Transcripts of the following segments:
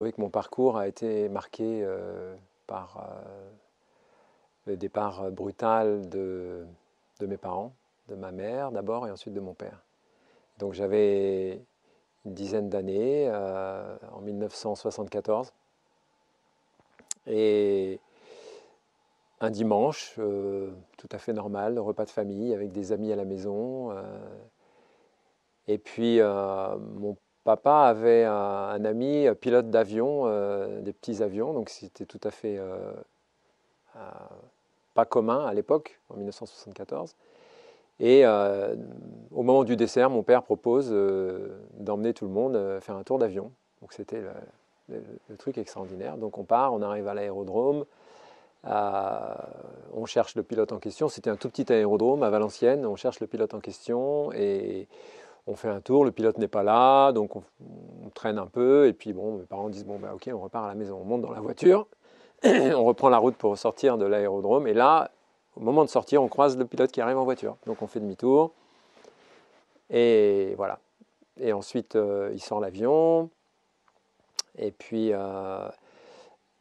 Oui, que mon parcours a été marqué par le départ brutal de mes parents, de ma mère d'abord et ensuite de mon père. Donc j'avais une dizaine d'années en 1974 et un dimanche tout à fait normal, repas de famille avec des amis à la maison. Et puis mon papa avait un ami pilote d'avion, des petits avions, donc c'était tout à fait euh, pas commun à l'époque, en 1974. Et au moment du dessert, mon père propose d'emmener tout le monde faire un tour d'avion. Donc c'était le truc extraordinaire. Donc on part, on arrive à l'aérodrome, on cherche le pilote en question. C'était un tout petit aérodrome à Valenciennes. On cherche le pilote en question et on fait un tour. Le pilote n'est pas là, donc on traîne un peu. Et puis bon, mes parents disent bon bah ok, on repart à la maison. On monte dans la voiture, on reprend la route pour sortir de l'aérodrome. Et là, au moment de sortir, on croise le pilote qui arrive en voiture. Donc on fait demi-tour. Et voilà. Et ensuite, il sort l'avion. Et puis,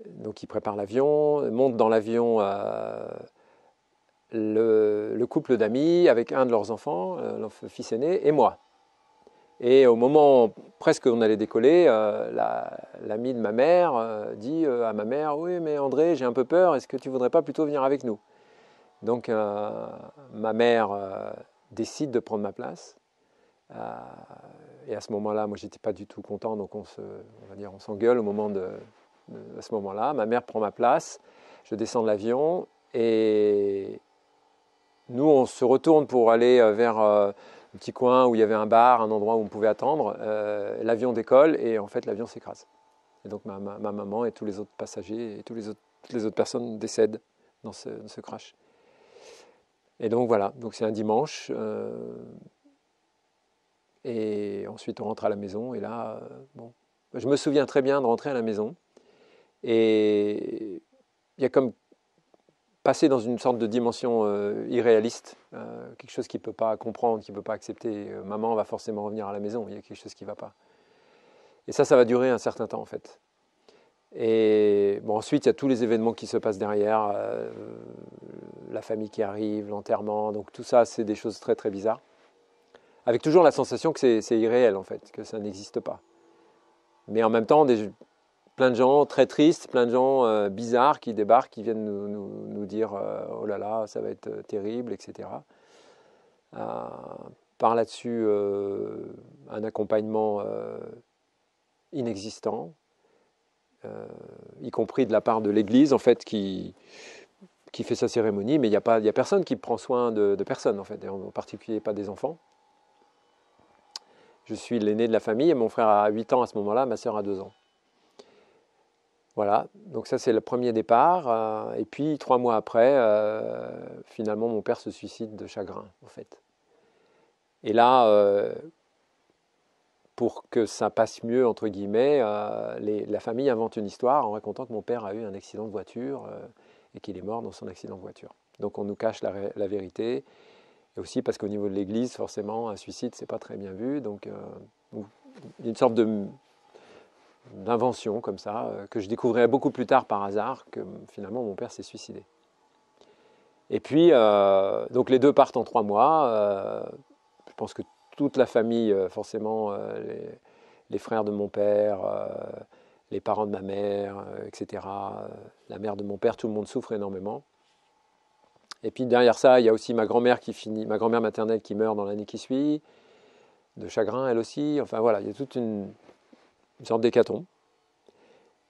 donc il prépare l'avion, monte dans l'avion le couple d'amis avec un de leurs enfants, leur fils aîné, et moi. Et au moment presque où on allait décoller, l'ami de ma mère dit à ma mère, oui mais André, j'ai un peu peur, est-ce que tu voudrais pas plutôt venir avec nous? Donc ma mère décide de prendre ma place. Et à ce moment-là, moi, j'étais pas du tout content, donc on va dire, on s'engueule au moment à ce moment-là. Ma mère prend ma place, je descends de l'avion et nous, on se retourne pour aller vers un petit coin où il y avait un bar, un endroit où on pouvait attendre. L'avion décolle et en fait, l'avion s'écrase. Et donc ma maman et tous les autres passagers et toutes les autres personnes décèdent dans ce crash. Et donc voilà, donc c'est un dimanche. Et ensuite, on rentre à la maison. Et là, bon, je me souviens très bien de rentrer à la maison. Et il y a comme passé dans une sorte de dimension irréaliste, quelque chose qu'il ne peut pas comprendre, qu'il ne peut pas accepter. Maman va forcément revenir à la maison, il y a quelque chose qui ne va pas. Et ça va durer un certain temps en fait. Et bon, ensuite, il y a tous les événements qui se passent derrière, la famille qui arrive, l'enterrement, donc tout ça, c'est des choses très très bizarres. Avec toujours la sensation que c'est irréel en fait, que ça n'existe pas. Mais en même temps, plein de gens très tristes, plein de gens bizarres qui débarquent, qui viennent nous dire oh là là, ça va être terrible, etc. Euh, par là-dessus, un accompagnement inexistant, y compris de la part de l'Église, en fait, qui fait sa cérémonie, mais il y a personne qui prend soin de personne, en fait, et en particulier pas des enfants. Je suis l'aîné de la famille et mon frère a 8 ans à ce moment-là, ma sœur a 2 ans. Voilà, donc ça c'est le premier départ. Et puis 3 mois après, finalement mon père se suicide de chagrin en fait. Et là, pour que ça passe mieux entre guillemets, la famille invente une histoire en racontant que mon père a eu un accident de voiture et qu'il est mort dans son accident de voiture. Donc on nous cache la vérité. Et aussi parce qu'au niveau de l'Église, forcément, un suicide c'est pas très bien vu. Donc une sorte d'invention comme ça, que je découvrirai beaucoup plus tard par hasard, que finalement mon père s'est suicidé. Et puis, donc les deux partent en 3 mois. Je pense que toute la famille, forcément, les frères de mon père, les parents de ma mère, etc., la mère de mon père, tout le monde souffre énormément. Et puis derrière ça, il y a aussi ma grand-mère ma grand-mère maternelle qui meurt dans l'année qui suit, de chagrin elle aussi. Enfin voilà, il y a toute une sorte d'hécatombe.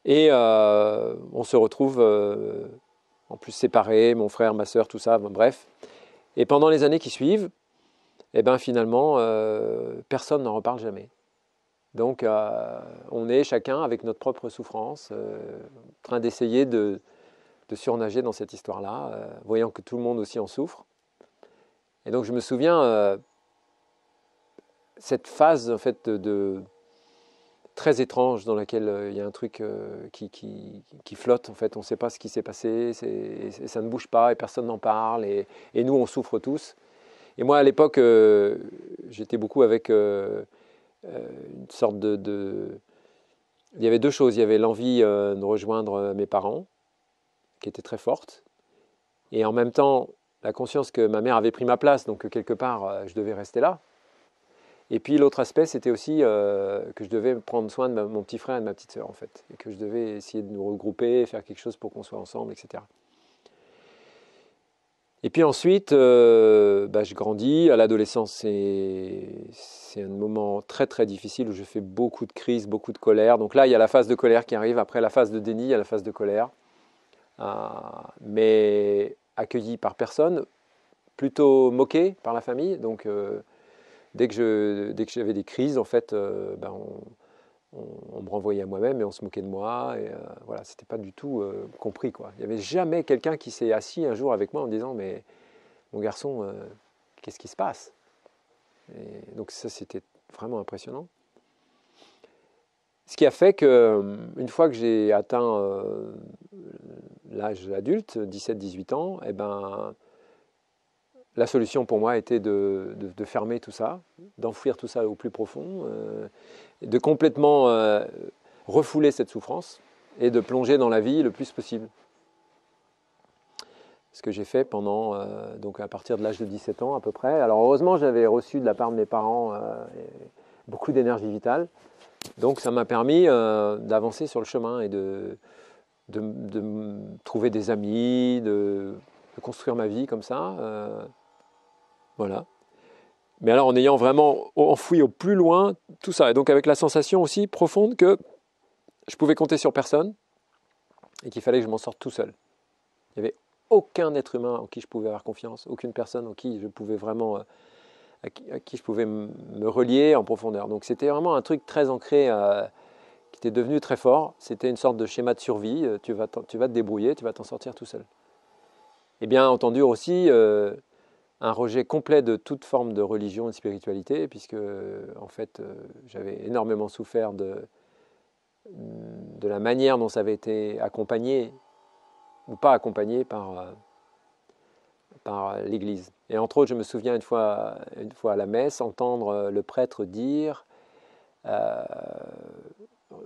Et on se retrouve en plus séparés, mon frère, ma sœur, tout ça, bon, bref. Et pendant les années qui suivent, eh ben, finalement, personne n'en reparle jamais. Donc on est chacun avec notre propre souffrance, en train d'essayer de surnager dans cette histoire-là, voyant que tout le monde aussi en souffre. Et donc je me souviens, cette phase en fait, très étrange dans laquelle il y a un truc qui flotte, en fait, on ne sait pas ce qui s'est passé, ça ne bouge pas et personne n'en parle, et nous on souffre tous. Et moi à l'époque, j'étais beaucoup avec une sorte il y avait deux choses. Il y avait l'envie de rejoindre mes parents, qui était très forte, et en même temps, la conscience que ma mère avait pris ma place, donc que quelque part, je devais rester là. Et puis l'autre aspect, c'était aussi que je devais prendre soin de mon petit frère et de ma petite sœur, en fait, et que je devais essayer de nous regrouper, faire quelque chose pour qu'on soit ensemble, etc. Et puis ensuite, je grandis. À l'adolescence, c'est un moment très très difficile où je fais beaucoup de crises, beaucoup de colère. Donc là, il y a la phase de colère qui arrive. Après la phase de déni, il y a la phase de colère. Mais accueilli par personne, plutôt moqué par la famille. Donc dès que j'avais des crises, en fait, on me renvoyait à moi-même et on se moquait de moi. Et voilà, c'était pas du tout compris, quoi. Il n'y avait jamais quelqu'un qui s'est assis un jour avec moi en disant mais mon garçon, qu'est-ce qui se passe? Et donc ça, c'était vraiment impressionnant. Ce qui a fait que une fois que j'ai atteint l'âge adulte, 17-18 ans, eh ben, la solution pour moi était de fermer tout ça, d'enfouir tout ça au plus profond, de complètement refouler cette souffrance et de plonger dans la vie le plus possible. Ce que j'ai fait pendant, donc à partir de l'âge de 17 ans à peu près. Alors heureusement, j'avais reçu de la part de mes parents beaucoup d'énergie vitale. Donc ça m'a permis d'avancer sur le chemin et de trouver des amis, de construire ma vie comme ça. Voilà. Mais alors en ayant vraiment enfoui au plus loin tout ça. Et donc avec la sensation aussi profonde que je pouvais compter sur personne et qu'il fallait que je m'en sorte tout seul. Il n'y avait aucun être humain en qui je pouvais avoir confiance, aucune personne en qui je pouvais vraiment, à qui je pouvais me relier en profondeur. Donc c'était vraiment un truc très ancré, qui était devenu très fort. C'était une sorte de schéma de survie. Tu vas te débrouiller, tu vas t'en sortir tout seul. Et bien entendu aussi un rejet complet de toute forme de religion et de spiritualité, puisque en fait j'avais énormément souffert de la manière dont ça avait été accompagné ou pas accompagné par l'Église. Et entre autres, je me souviens une fois à la messe, entendre le prêtre dire,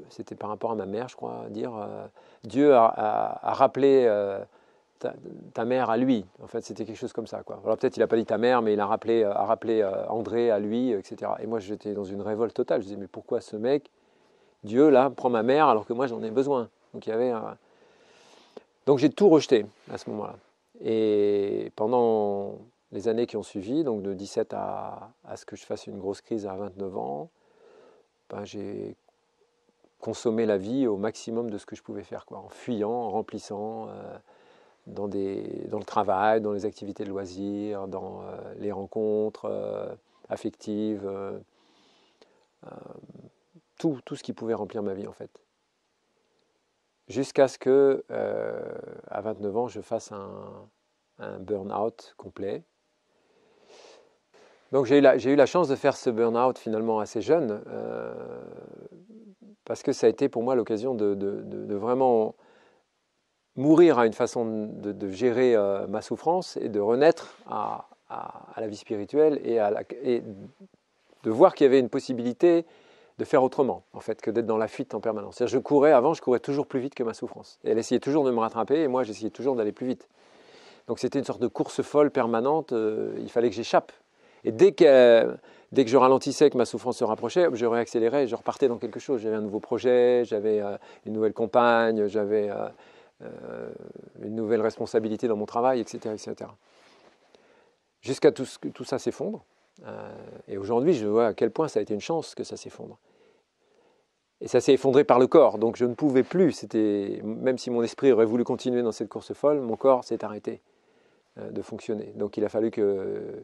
c'était par rapport à ma mère, je crois, dire Dieu a rappelé ta mère à lui. En fait, c'était quelque chose comme ça, quoi. Alors peut-être il n'a pas dit ta mère, mais il a rappelé André à lui, etc. Et moi, j'étais dans une révolte totale. Je disais, mais pourquoi ce mec, Dieu, là, prend ma mère alors que moi, j'en ai besoin? Donc il y avait donc j'ai tout rejeté à ce moment-là. Et pendant les années qui ont suivi, donc de 17 à ce que je fasse une grosse crise à 29 ans, j'ai consommé la vie au maximum de ce que je pouvais faire, quoi, en fuyant, en remplissant, dans le travail, dans les activités de loisirs, dans les rencontres affectives, tout ce qui pouvait remplir ma vie en fait. Jusqu'à ce que, à 29 ans, je fasse un burn-out complet. Donc j'ai eu la chance de faire ce burn-out finalement assez jeune, parce que ça a été pour moi l'occasion de vraiment mourir à une façon de gérer ma souffrance et de renaître à la vie spirituelle et de voir qu'il y avait une possibilité de faire autrement, en fait, que d'être dans la fuite en permanence. C'est-à-dire, je courais toujours plus vite que ma souffrance. Et elle essayait toujours de me rattraper, et moi, j'essayais toujours d'aller plus vite. Donc c'était une sorte de course folle permanente, il fallait que j'échappe. Et dès que je ralentissais, que ma souffrance se rapprochait, je réaccélérais, je repartais dans quelque chose. J'avais un nouveau projet, j'avais une nouvelle compagne, j'avais une nouvelle responsabilité dans mon travail, etc. etc. Jusqu'à tout ça s'effondre. Et aujourd'hui, je vois à quel point ça a été une chance que ça s'effondre. Et ça s'est effondré par le corps, donc je ne pouvais plus. Même si mon esprit aurait voulu continuer dans cette course folle, mon corps s'est arrêté de fonctionner. Donc il a fallu que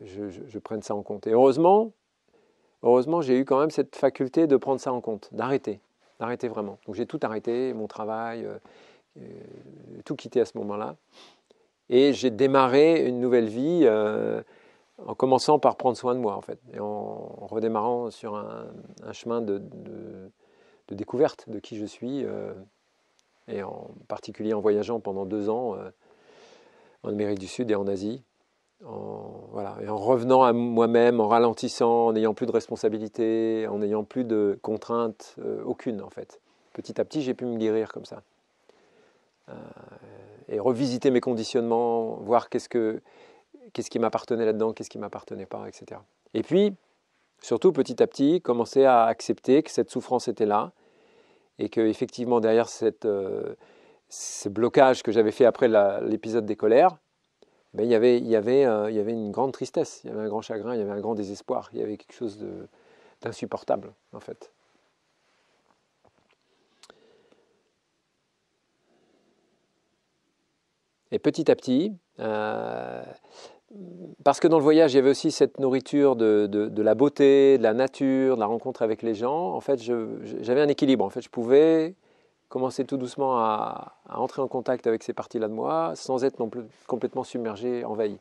je prenne ça en compte. Et heureusement, j'ai eu quand même cette faculté de prendre ça en compte, d'arrêter vraiment. Donc j'ai tout arrêté, mon travail, tout quitté à ce moment-là. Et j'ai démarré une nouvelle vie en commençant par prendre soin de moi, en fait, et en redémarrant sur un chemin de découverte de qui je suis, et en particulier en voyageant pendant 2 ans en Amérique du Sud et en Asie, Voilà, et en revenant à moi-même, en ralentissant, en n'ayant plus de responsabilité, en n'ayant plus de contraintes aucune en fait. Petit à petit, j'ai pu me guérir comme ça. Et revisiter mes conditionnements, voir qu'est-ce qui m'appartenait là-dedans, qu'est-ce qui ne m'appartenait pas, etc. Et puis, surtout petit à petit, commencer à accepter que cette souffrance était là et qu'effectivement derrière ce blocage que j'avais fait après l'épisode des colères, ben, il y avait une grande tristesse, il y avait un grand chagrin, il y avait un grand désespoir, il y avait quelque chose d'insupportable en fait. Et petit à petit, parce que dans le voyage, il y avait aussi cette nourriture de la beauté, de la nature, de la rencontre avec les gens, en fait, j'avais un équilibre. En fait, je pouvais commencer tout doucement à entrer en contact avec ces parties-là de moi, sans être non plus complètement submergé, envahi.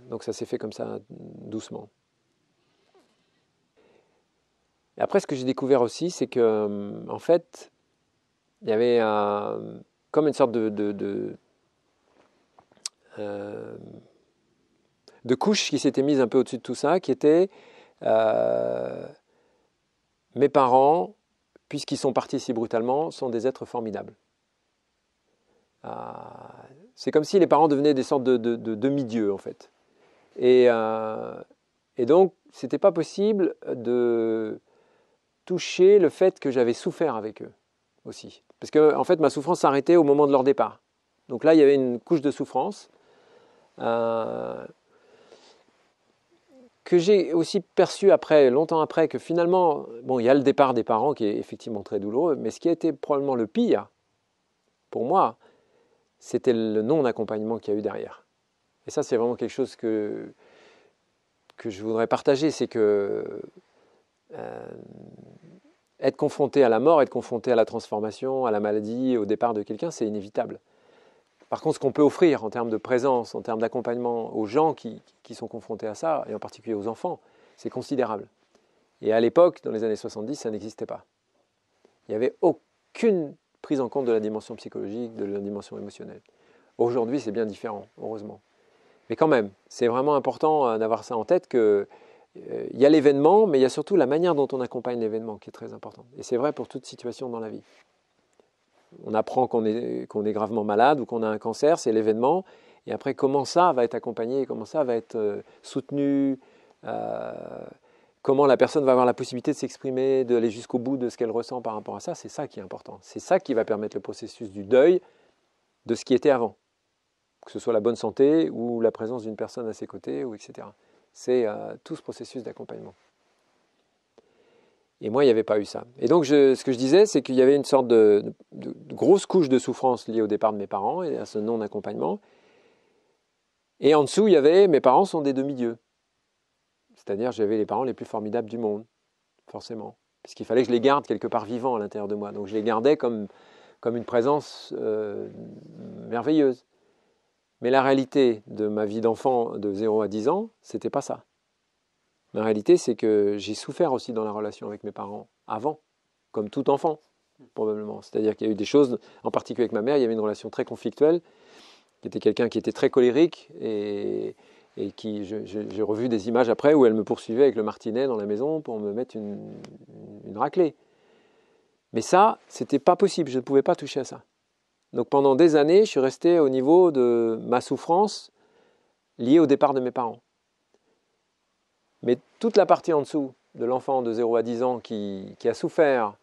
Donc ça s'est fait comme ça, doucement. Et après, ce que j'ai découvert aussi, c'est que, en fait, il y avait comme une sorte de couche qui s'était mise un peu au-dessus de tout ça, qui était mes parents, puisqu'ils sont partis si brutalement, sont des êtres formidables. C'est comme si les parents devenaient des sortes de demi-dieux, en fait. Et donc, c'était pas possible de toucher le fait que j'avais souffert avec eux aussi. Parce que, en fait, ma souffrance s'arrêtait au moment de leur départ. Donc là, il y avait une couche de souffrance que j'ai aussi perçu après, longtemps après, que finalement, bon, il y a le départ des parents qui est effectivement très douloureux, mais ce qui a été probablement le pire, pour moi, c'était le non-accompagnement qu'il y a eu derrière. Et ça, c'est vraiment quelque chose que je voudrais partager, c'est que être confronté à la mort, être confronté à la transformation, à la maladie, au départ de quelqu'un, c'est inévitable. Par contre, ce qu'on peut offrir en termes de présence, en termes d'accompagnement aux gens qui sont confrontés à ça, et en particulier aux enfants, c'est considérable. Et à l'époque, dans les années 70, ça n'existait pas. Il n'y avait aucune prise en compte de la dimension psychologique, de la dimension émotionnelle. Aujourd'hui, c'est bien différent, heureusement. Mais quand même, c'est vraiment important d'avoir ça en tête qu'il y a l'événement, mais il y a surtout la manière dont on accompagne l'événement qui est très importante. Et c'est vrai pour toute situation dans la vie. On apprend qu'on est gravement malade ou qu'on a un cancer, c'est l'événement. Et après, comment ça va être accompagné, comment ça va être soutenu, comment la personne va avoir la possibilité de s'exprimer, d'aller jusqu'au bout de ce qu'elle ressent par rapport à ça, c'est ça qui est important. C'est ça qui va permettre le processus du deuil de ce qui était avant. Que ce soit la bonne santé ou la présence d'une personne à ses côtés, ou etc. C'est tout ce processus d'accompagnement. Et moi, il n'y avait pas eu ça. Et donc, ce que je disais, c'est qu'il y avait une sorte de grosse couche de souffrance liée au départ de mes parents et à ce non-accompagnement. Et en dessous, il y avait mes parents sont des demi-dieux. C'est-à-dire, j'avais les parents les plus formidables du monde, forcément. Puisqu'il fallait que je les garde quelque part vivants à l'intérieur de moi. Donc, je les gardais comme une présence merveilleuse. Mais la réalité de ma vie d'enfant de 0 à 10 ans, c'était pas ça. La réalité, c'est que j'ai souffert aussi dans la relation avec mes parents avant, comme tout enfant, probablement. C'est-à-dire qu'il y a eu des choses, en particulier avec ma mère, il y avait une relation très conflictuelle, qui était quelqu'un qui était très colérique et qui, j'ai revu des images après où elle me poursuivait avec le martinet dans la maison pour me mettre une raclée. Mais ça, c'était pas possible, je ne pouvais pas toucher à ça. Donc pendant des années, je suis resté au niveau de ma souffrance liée au départ de mes parents. Mais toute la partie en dessous de l'enfant de 0 à 10 ans qui a souffert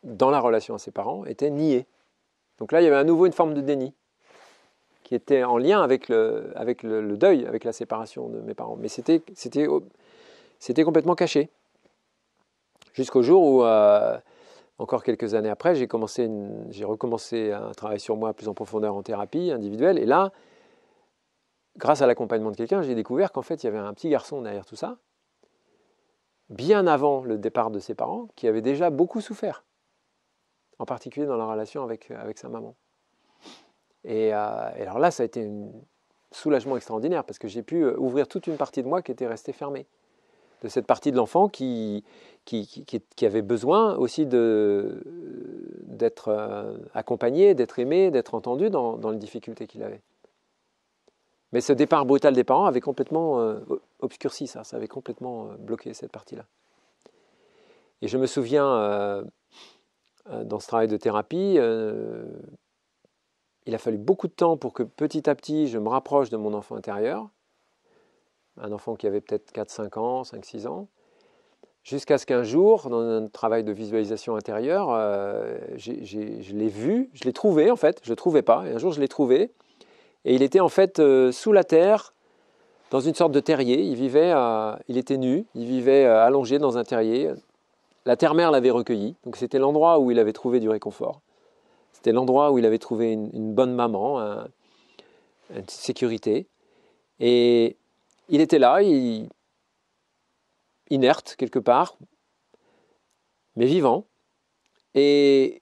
dans la relation à ses parents était niée. Donc là, il y avait à nouveau une forme de déni qui était en lien avec le deuil, avec la séparation de mes parents. Mais c'était complètement caché. Jusqu'au jour où, encore quelques années après, j'ai recommencé un travail sur moi plus en profondeur en thérapie individuelle. Et là, grâce à l'accompagnement de quelqu'un, j'ai découvert qu'en fait, il y avait un petit garçon derrière tout ça, bien avant le départ de ses parents, qui avait déjà beaucoup souffert, en particulier dans la relation avec sa maman. Et alors là, ça a été un soulagement extraordinaire, parce que j'ai pu ouvrir toute une partie de moi qui était restée fermée. De cette partie de l'enfant qui avait besoin aussi d'être accompagné, d'être aimé, d'être entendu dans les difficultés qu'il avait. Mais ce départ brutal des parents avait complètement obscurci ça avait complètement bloqué cette partie-là. Et je me souviens, dans ce travail de thérapie, il a fallu beaucoup de temps pour que petit à petit, je me rapproche de mon enfant intérieur, un enfant qui avait peut-être 4-5 ans, 5-6 ans, jusqu'à ce qu'un jour, dans un travail de visualisation intérieure, je l'ai vu, je l'ai trouvé en fait, je ne le trouvais pas, et un jour je l'ai trouvé, et il était en fait sous la terre, dans une sorte de terrier, il était nu, il vivait allongé dans un terrier. La terre-mère l'avait recueilli, donc c'était l'endroit où il avait trouvé du réconfort. C'était l'endroit où il avait trouvé une bonne maman, une sécurité. Et il était là, inerte quelque part, mais vivant. Et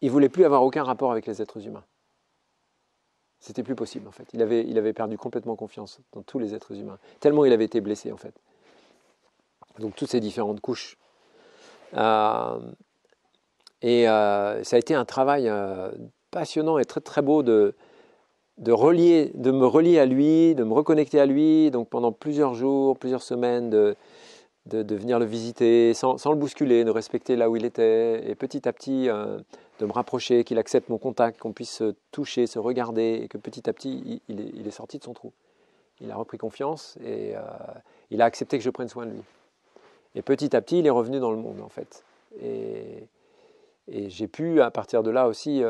il ne voulait plus avoir aucun rapport avec les êtres humains. C'était plus possible en fait. Il avait perdu complètement confiance dans tous les êtres humains, tellement il avait été blessé en fait. Donc toutes ces différentes couches. Ça a été un travail passionnant et très très beau de me relier à lui, de me reconnecter à lui, donc pendant plusieurs jours, plusieurs semaines, de venir le visiter sans le bousculer, de respecter là où il était, et petit à petit de me rapprocher, qu'il accepte mon contact, qu'on puisse se toucher, se regarder, et que petit à petit il est sorti de son trou. Il a repris confiance et il a accepté que je prenne soin de lui. Et petit à petit, il est revenu dans le monde en fait. Et j'ai pu à partir de là aussi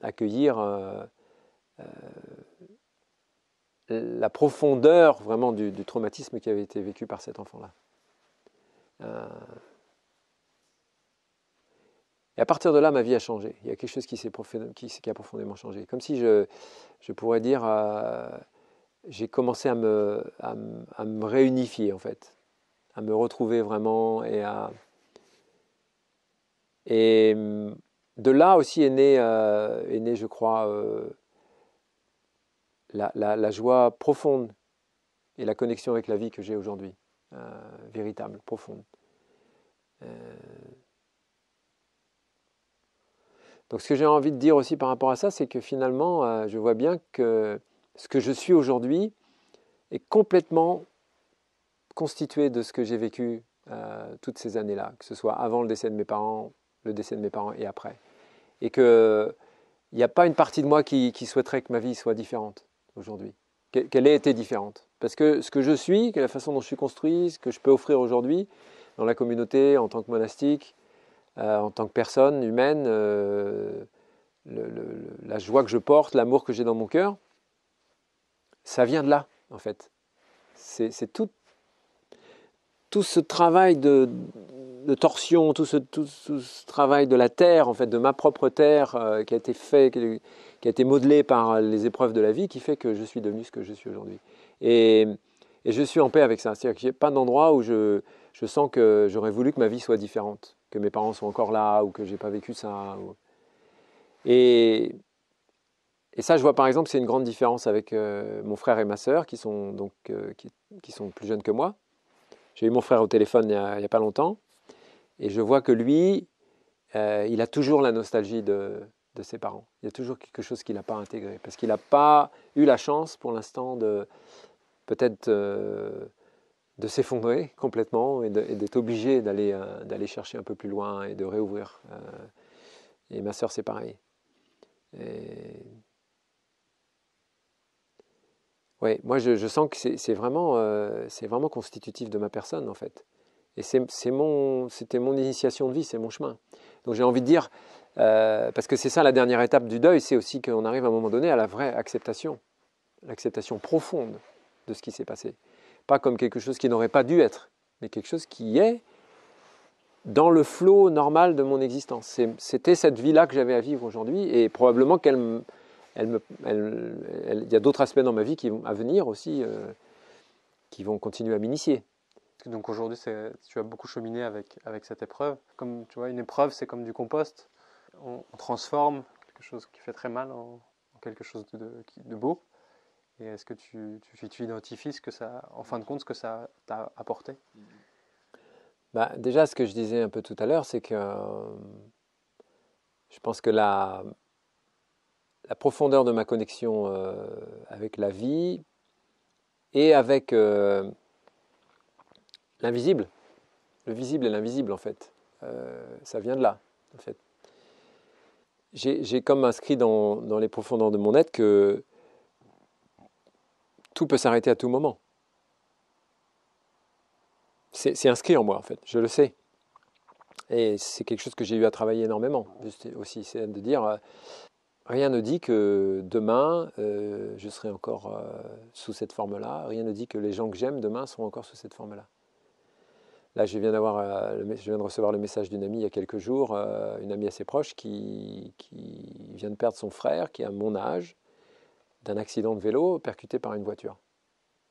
accueillir la profondeur vraiment du traumatisme qui avait été vécu par cet enfant-là. Et à partir de là, ma vie a changé. Il y a quelque chose qui a profondément changé. Comme si je pourrais dire, j'ai commencé à me réunifier en fait, à me retrouver vraiment et de là aussi est né, je crois, la joie profonde et la connexion avec la vie que j'ai aujourd'hui, véritable, profonde. Donc ce que j'ai envie de dire aussi par rapport à ça, c'est que finalement, je vois bien que ce que je suis aujourd'hui est complètement constitué de ce que j'ai vécu toutes ces années-là, que ce soit avant le décès de mes parents, et après. Et qu'il n'y a pas une partie de moi qui souhaiterait que ma vie soit différente aujourd'hui, qu'elle ait été différente. Parce que ce que je suis, la façon dont je suis construit, ce que je peux offrir aujourd'hui dans la communauté, en tant que monastique, en tant que personne humaine, la joie que je porte, l'amour que j'ai dans mon cœur, ça vient de là, en fait. C'est tout ce travail de torsion, tout ce travail de la terre, en fait, de ma propre terre, qui a été fait, qui a été modelé par les épreuves de la vie, qui fait que je suis devenu ce que je suis aujourd'hui. Et je suis en paix avec ça. C'est-à-dire qu'il n'y a pas d'endroit où je sens que j'aurais voulu que ma vie soit différente, que mes parents sont encore là, ou que je n'ai pas vécu ça. Et ça, je vois par exemple, c'est une grande différence avec mon frère et ma sœur, qui sont plus jeunes que moi. J'ai eu mon frère au téléphone il n'y a pas longtemps, et je vois que lui, il a toujours la nostalgie de ses parents. Il y a toujours quelque chose qu'il n'a pas intégré, parce qu'il n'a pas eu la chance pour l'instant de peut-être de s'effondrer complètement et d'être obligé d'aller chercher un peu plus loin et de réouvrir. Et ma sœur, c'est pareil. Ouais, moi je sens que c'est vraiment constitutif de ma personne en fait. Et c'était mon initiation de vie, c'est mon chemin. Donc j'ai envie de dire, parce que c'est ça la dernière étape du deuil, c'est aussi qu'on arrive à un moment donné à la vraie acceptation, l'acceptation profonde de ce qui s'est passé. Pas comme quelque chose qui n'aurait pas dû être, mais quelque chose qui est dans le flot normal de mon existence. C'était cette vie-là que j'avais à vivre aujourd'hui, et probablement il y a d'autres aspects dans ma vie à venir aussi, qui vont continuer à m'initier. Donc aujourd'hui, tu as beaucoup cheminé avec cette épreuve. Comme tu vois, une épreuve, c'est comme du compost. On transforme quelque chose qui fait très mal en quelque chose de beau. Et est-ce que tu identifies en fin de compte, ce que ça t'a apporté? Déjà, ce que je disais un peu tout à l'heure, c'est que je pense que la profondeur de ma connexion avec la vie et avec l'invisible. Le visible et l'invisible, en fait. Ça vient de là, en fait. J'ai comme inscrit dans les profondeurs de mon être que tout peut s'arrêter à tout moment. C'est inscrit en moi, en fait, je le sais. Et c'est quelque chose que j'ai eu à travailler énormément, juste aussi. C'est de dire, rien ne dit que demain, je serai encore sous cette forme-là. Rien ne dit que les gens que j'aime demain seront encore sous cette forme-là. Là, je viens de recevoir le message d'une amie il y a quelques jours, une amie assez proche qui vient de perdre son frère, qui a mon âge, d'un accident de vélo percuté par une voiture.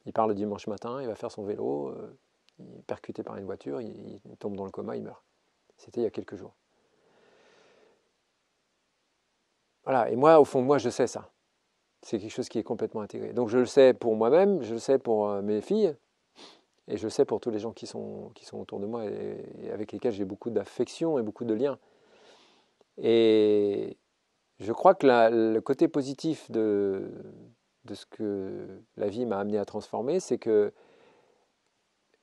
Il part le dimanche matin, il va faire son vélo, il est percuté par une voiture, il tombe dans le coma, il meurt. C'était il y a quelques jours. Voilà, et moi, au fond de moi, je sais ça. C'est quelque chose qui est complètement intégré. Donc je le sais pour moi-même, je le sais pour mes filles, et je le sais pour tous les gens qui sont autour de moi et avec lesquels j'ai beaucoup d'affection et beaucoup de liens. Et je crois que le côté positif de ce que la vie m'a amené à transformer, c'est que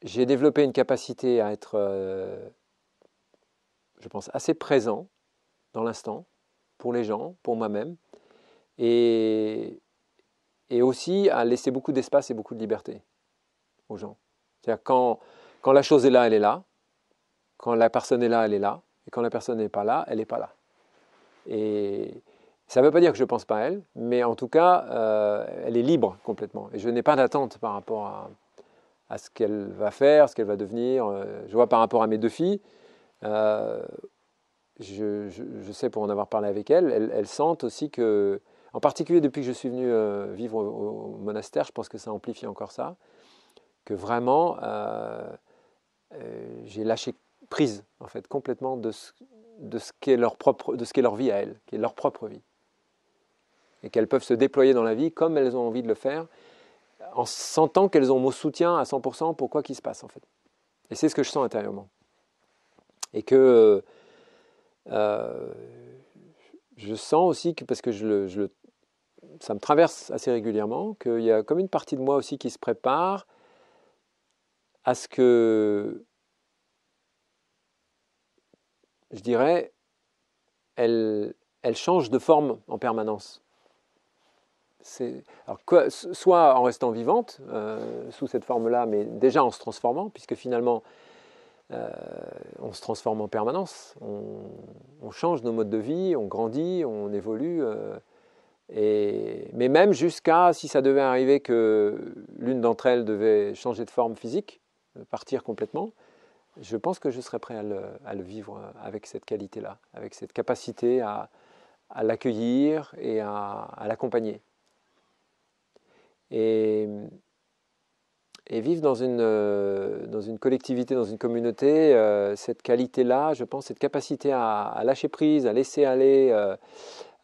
j'ai développé une capacité à être, je pense, assez présent dans l'instant, pour les gens, pour moi-même, et aussi à laisser beaucoup d'espace et beaucoup de liberté aux gens. C'est-à-dire quand la chose est là, elle est là. Quand la personne est là, elle est là. Et quand la personne n'est pas là, elle n'est pas là. Et ça ne veut pas dire que je ne pense pas à elle, mais en tout cas, elle est libre complètement. Et je n'ai pas d'attente par rapport à ce qu'elle va faire, ce qu'elle va devenir. Je vois par rapport à mes deux filles, je sais pour en avoir parlé avec elles sentent aussi que, en particulier depuis que je suis venu vivre au monastère, je pense que ça amplifie encore ça, que vraiment j'ai lâché prise en fait complètement de ce qu'est leur vie à elles, qui est leur propre vie, et qu'elles peuvent se déployer dans la vie comme elles ont envie de le faire, en sentant qu'elles ont mon soutien à 100% pour quoi qu'il se passe en fait. Et c'est ce que je sens intérieurement. Et que je sens aussi que, parce que ça me traverse assez régulièrement, qu'il y a comme une partie de moi aussi qui se prépare à ce que, je dirais, elle change de forme en permanence. Alors, soit en restant vivante, sous cette forme-là, mais déjà en se transformant, puisque finalement, on se transforme en permanence, on change nos modes de vie, on grandit, on évolue. Mais même jusqu'à, si ça devait arriver que l'une d'entre elles devait changer de forme physique, partir complètement, je pense que je serais prêt à le vivre avec cette qualité-là, avec cette capacité à l'accueillir et à l'accompagner. Et vivre dans une collectivité, dans une communauté, cette qualité-là, je pense, cette capacité à lâcher prise, à laisser aller, à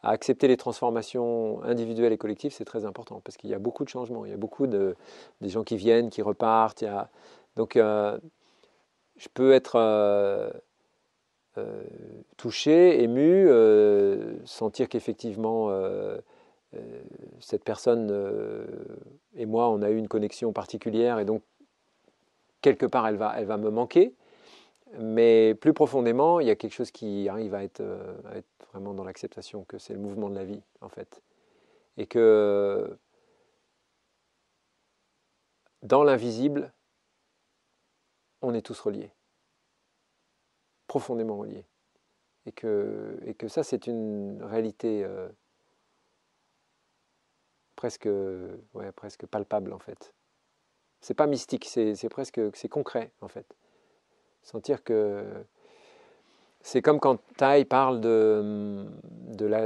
accepter les transformations individuelles et collectives, c'est très important, parce qu'il y a beaucoup de changements, il y a beaucoup des gens qui viennent, qui repartent. Donc, je peux être touché, ému, sentir qu'effectivement cette personne et moi, on a eu une connexion particulière, et donc quelque part elle va me manquer, mais plus profondément, il y a quelque chose qui arrive à être vraiment dans l'acceptation que c'est le mouvement de la vie en fait, et que dans l'invisible, on est tous reliés, profondément reliés. Et que ça, c'est une réalité presque palpable, en fait. C'est pas mystique, c'est concret, en fait. Sentir que... C'est comme quand Tai parle de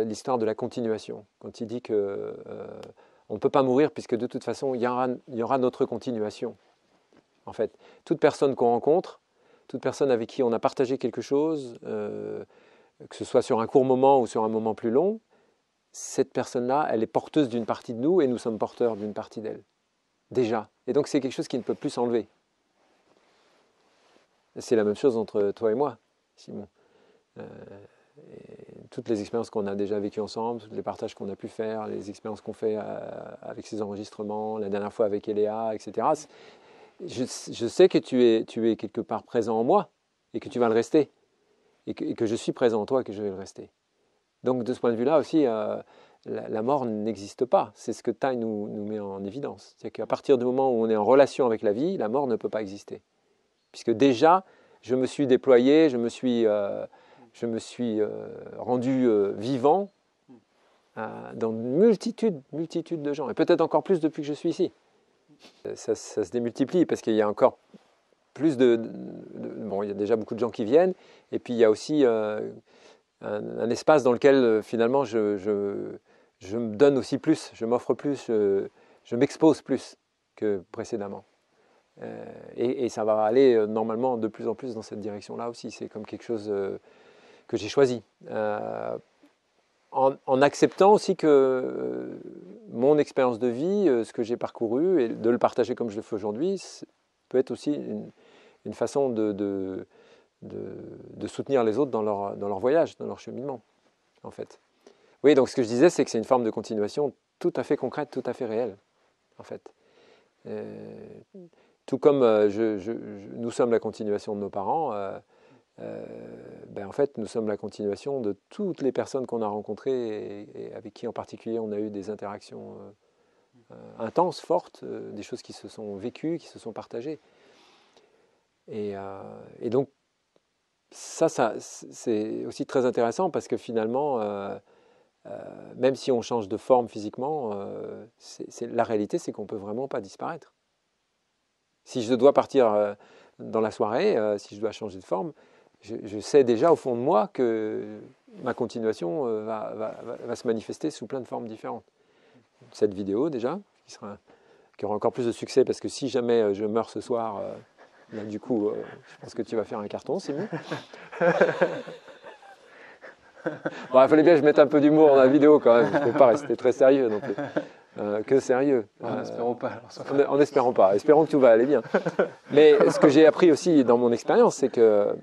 l'histoire de la continuation. Quand il dit que on ne peut pas mourir, puisque de toute façon, il y aura notre continuation. En fait, toute personne qu'on rencontre, toute personne avec qui on a partagé quelque chose, que ce soit sur un court moment ou sur un moment plus long, cette personne-là, elle est porteuse d'une partie de nous et nous sommes porteurs d'une partie d'elle. Déjà. Et donc c'est quelque chose qui ne peut plus s'enlever. C'est la même chose entre toi et moi, Simon. toutes les expériences qu'on a déjà vécues ensemble, tous les partages qu'on a pu faire, les expériences qu'on fait avec ces enregistrements, la dernière fois avec Eléa, etc. Je sais que tu es quelque part présent en moi et que tu vas le rester. Et que je suis présent en toi et que je vais le rester. Donc de ce point de vue-là aussi, la mort n'existe pas. C'est ce que Tai nous met en évidence. C'est qu'à partir du moment où on est en relation avec la vie, la mort ne peut pas exister. Puisque déjà, je me suis déployé, je me suis rendu vivant dans une multitude de gens. Et peut-être encore plus depuis que je suis ici. Ça se démultiplie parce qu'il y a encore plus bon, il y a déjà beaucoup de gens qui viennent. Et puis il y a aussi un espace dans lequel finalement je me donne aussi plus, je m'offre plus, je m'expose plus que précédemment. Et ça va aller normalement de plus en plus dans cette direction-là aussi. C'est comme quelque chose que j'ai choisi. En acceptant aussi que mon expérience de vie, ce que j'ai parcouru, et de le partager comme je le fais aujourd'hui, peut être aussi une façon de soutenir les autres dans leur voyage, dans leur cheminement, en fait. Oui, donc ce que je disais, c'est que c'est une forme de continuation tout à fait concrète, tout à fait réelle, en fait. Tout comme nous sommes la continuation de nos parents, en fait, nous sommes la continuation de toutes les personnes qu'on a rencontrées et avec qui en particulier on a eu des interactions intenses, fortes, des choses qui se sont vécues, qui se sont partagées. Et donc, ça c'est aussi très intéressant parce que finalement, même si on change de forme physiquement, la réalité, c'est qu'on ne peut vraiment pas disparaître. Si je dois partir dans la soirée, si je dois changer de forme, je sais déjà au fond de moi que ma continuation va se manifester sous plein de formes différentes. Cette vidéo déjà, qui aura encore plus de succès parce que si jamais je meurs ce soir, là, du coup, je pense que tu vas faire un carton, Simon. Bon, il fallait bien que je mette un peu d'humour dans la vidéo quand même. Je ne peux pas rester très sérieux non plus. Que sérieux. En espérant pas. En espérant pas. Espérons que tout va aller bien. Mais ce que j'ai appris aussi dans mon expérience, c'est que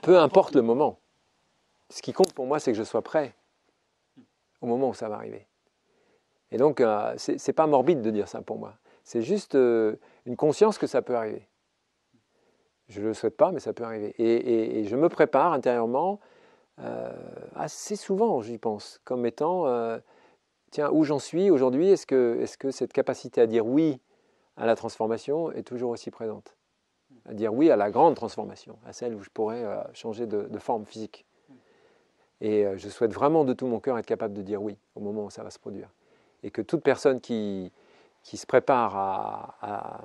peu importe le moment, ce qui compte pour moi, c'est que je sois prêt au moment où ça va arriver. Et donc, c'est pas morbide de dire ça pour moi. C'est juste une conscience que ça peut arriver. Je ne le souhaite pas, mais ça peut arriver. Et je me prépare intérieurement assez souvent, j'y pense, comme étant, tiens, où j'en suis aujourd'hui, est-ce que cette capacité à dire oui à la transformation est toujours aussi présente? À dire oui à la grande transformation, à celle où je pourrais changer de forme physique. Et je souhaite vraiment de tout mon cœur être capable de dire oui au moment où ça va se produire. Et que toute personne qui se prépare à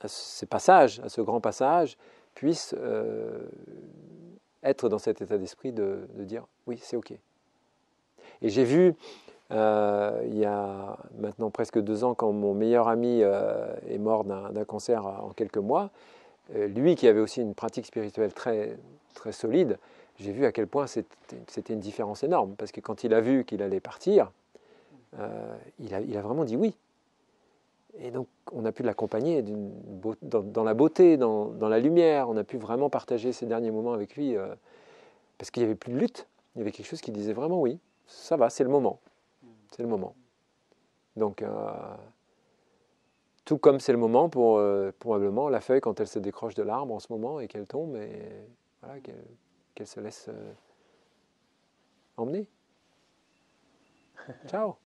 ces passages, à ce grand passage, puisse être dans cet état d'esprit de dire oui, c'est OK. Et j'ai vu, il y a maintenant presque 2 ans, quand mon meilleur ami est mort d'un cancer en quelques mois, lui qui avait aussi une pratique spirituelle très, très solide, j'ai vu à quel point c'était une différence énorme. Parce que quand il a vu qu'il allait partir, il a vraiment dit oui. Et donc, on a pu l'accompagner dans la beauté, dans la lumière. On a pu vraiment partager ces derniers moments avec lui parce qu'il n'y avait plus de lutte. Il y avait quelque chose qui disait vraiment oui, ça va, c'est le moment. C'est le moment. Donc, tout comme c'est le moment pour probablement la feuille quand elle se décroche de l'arbre en ce moment et qu'elle tombe et voilà, qu'elle se laisse emmener. Ciao.